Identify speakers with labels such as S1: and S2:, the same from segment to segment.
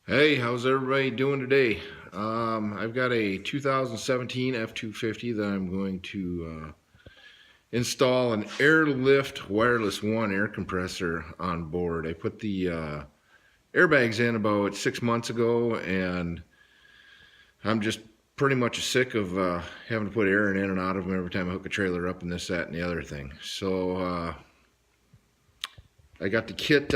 S1: Hey, how's everybody doing today? I've got a 2017 F-250 that I'm going to install an airlift Wirelessone air compressor on board. I put the airbags in about 6 months ago, and I'm just pretty much sick of having to put air in and out of them every time I hook a trailer up and this, that, and the other thing. So I got the kit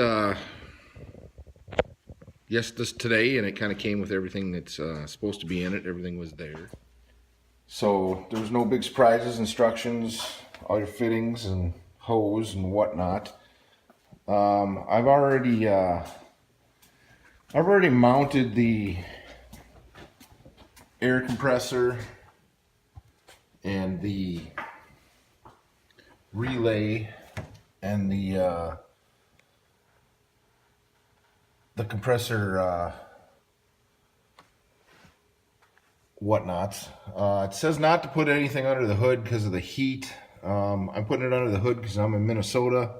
S1: this today, and it kind of came with everything that's supposed to be in it. Everything was there. So there was no big surprises, instructions, all your fittings and hose and whatnot. I've already mounted the air compressor and the relay and the compressor whatnots. It says not to put anything under the hood because of the heat. I'm putting it under the hood because I'm in Minnesota,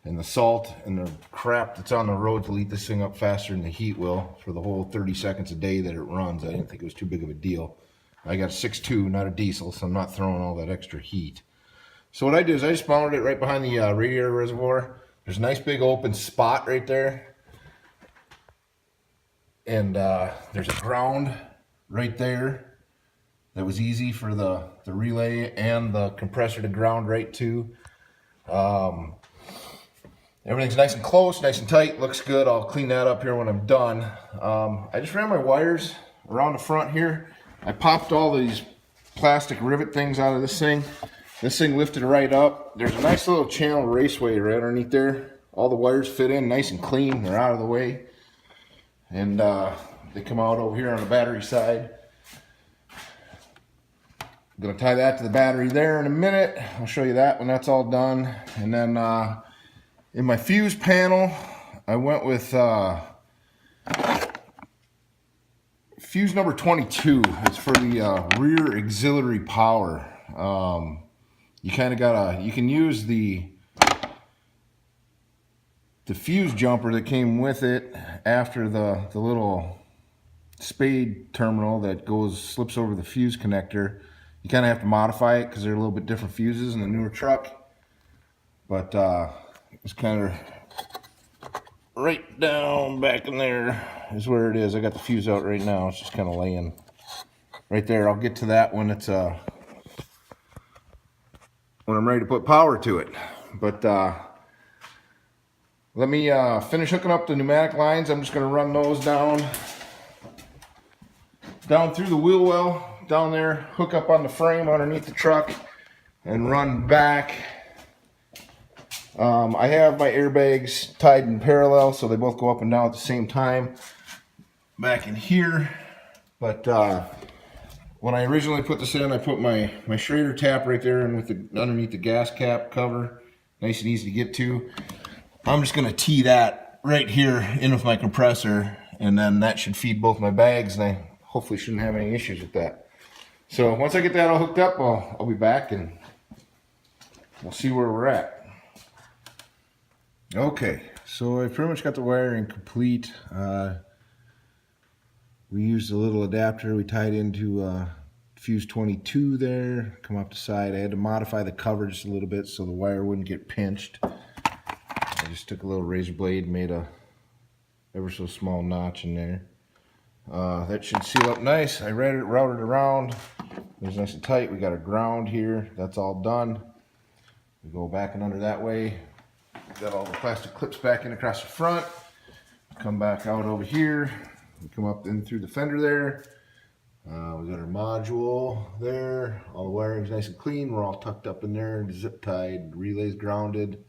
S1: and the salt and the crap that's on the road will eat this thing up faster than the heat will for the whole 30 seconds a day that it runs. I didn't think it was too big of a deal. I got a 6.2, not a diesel, so I'm not throwing all that extra heat. So what I did is I just mounted it right behind the radiator reservoir. There's a nice big open spot right there. And there's a ground right there that was easy for the relay and the compressor to ground right to. Everything's nice and close, nice and tight, looks good. I'll clean that up here when I'm done. I just ran my wires around the front here. I popped all these plastic rivet things out of this thing. This thing lifted right up. There's a nice little channel raceway right underneath there. All the wires fit in nice and clean. They're out of the way. And they come out over here on the battery side. I'm gonna tie that to the battery there in a minute. I'll show you that when that's all done. And then in my fuse panel, I went with fuse number 22. It's for the rear auxiliary power. You kind of you can use the fuse jumper that came with it after the little spade terminal that slips over the fuse connector. You kind of have to modify it because they're a little bit different fuses in the newer truck. But it's kind of right down back in there is where it is. I got the fuse out right now. It's just kind of laying right there. I'll get to that when it's when I'm ready to put power to it. But let me finish hooking up the pneumatic lines. I'm just going to run those down through the wheel well, down there, hook up on the frame underneath the truck, and run back. I have my airbags tied in parallel, so they both go up and down at the same time back in here. But when I originally put this in, I put my Schrader tap right there and underneath the gas cap cover, nice and easy to get to. I'm just going to tee that right here in with my compressor, and then that should feed both my bags, and I hopefully shouldn't have any issues with that. So once I get that all hooked up, I'll be back and we'll see where we're at. Okay, so I pretty much got the wiring complete. We used a little adapter. We tied into fuse 22 there, come up the side. I had to modify the cover just a little bit so the wire wouldn't get pinched. I just took a little razor blade and made a ever so small notch in there. That should seal up nice. I routed around. It was nice and tight. We got a ground here. That's all done. We go back and under that way. Got all the plastic clips back in across the front. Come back out over here. We come up in through the fender there. We got our module there. All the wiring's nice and clean. We're all tucked up in there, zip tied. Relay's grounded.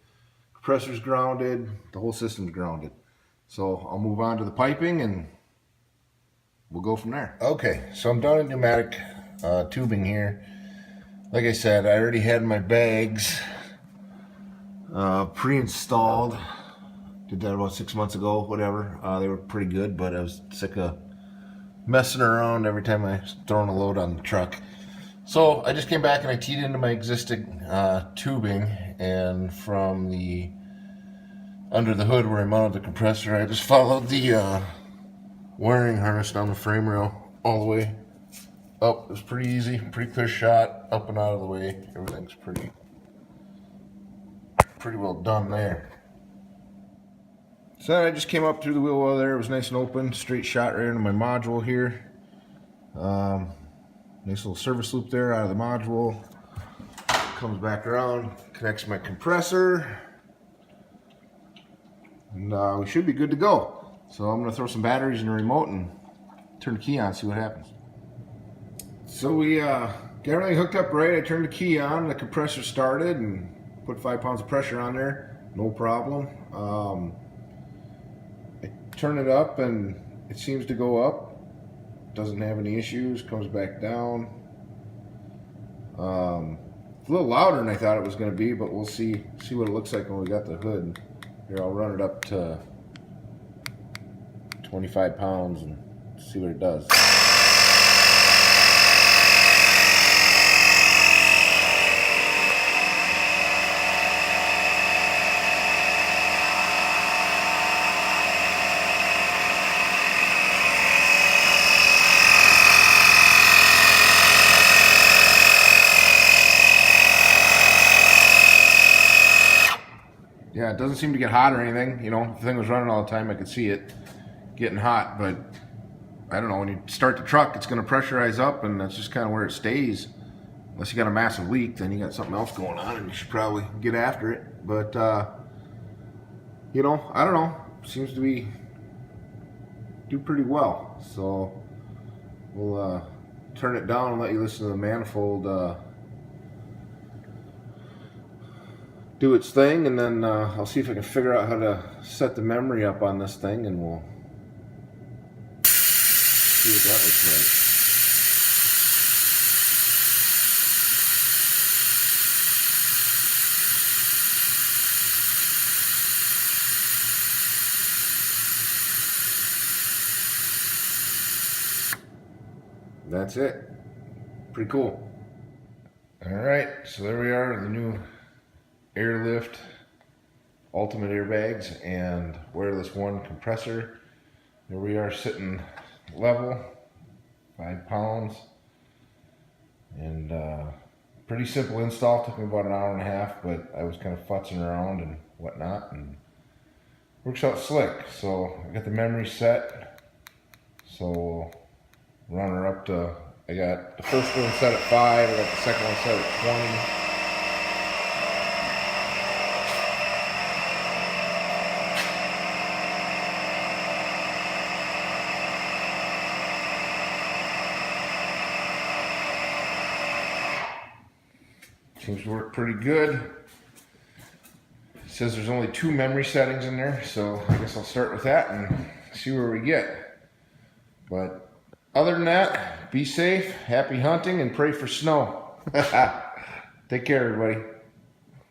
S1: Compressor's grounded. The whole system's grounded. So I'll move on to the piping and we'll go from there. Okay, so I'm done in pneumatic tubing here. Like I said, I already had my bags pre-installed. Did that about 6 months ago, whatever. They were pretty good, but I was sick of messing around every time I was throwing a load on the truck. So I just came back and I teed into my existing tubing, and from the under the hood where I mounted the compressor, I just followed the wiring harness down the frame rail all the way up. It was pretty easy, pretty clear shot, up and out of the way. Everything's pretty well done there. So I just came up through the wheel well there. It was nice and open, straight shot right into my module here. Nice little service loop there out of the module. Comes back around, connects my compressor, and we should be good to go. So I'm going to throw some batteries in the remote and turn the key on, see what happens. So we got everything hooked up right. I turned the key on, the compressor started, and put 5 pounds of pressure on there, no problem. I turn it up and it seems to go up, doesn't have any issues, comes back down. It's a little louder than I thought it was going to be, but we'll see what it looks like when we got the hood. Here, I'll run it up to 25 pounds and see what it does. Yeah, it doesn't seem to get hot or anything. You know, if the thing was running all the time, I could see it getting hot, but I don't know, when you start the truck, it's going to pressurize up, and that's just kind of where it stays. Unless you got a massive leak, then you got something else going on, and you should probably get after it. But, you know, I don't know. Seems to do pretty well. So we'll turn it down and let you listen to the manifold do its thing, and then I'll see if I can figure out how to set the memory up on this thing, and we'll see what that looks like. That's it. Pretty cool. Alright, so there we are, the new Airlift Ultimate airbags and Wirelessone compressor. There we are, sitting level, 5 pounds, and pretty simple install. Took me about an hour and a half, but I was kind of futzing around and whatnot, and works out slick. So I got the memory set, so we'll run her up to, I got the first one set at 5, I got the second one set at 20. Seems to work pretty good. It says there's only 2 memory settings in there, so I guess I'll start with that and see where we get. But other than that, be safe, happy hunting, and pray for snow. Take care, everybody.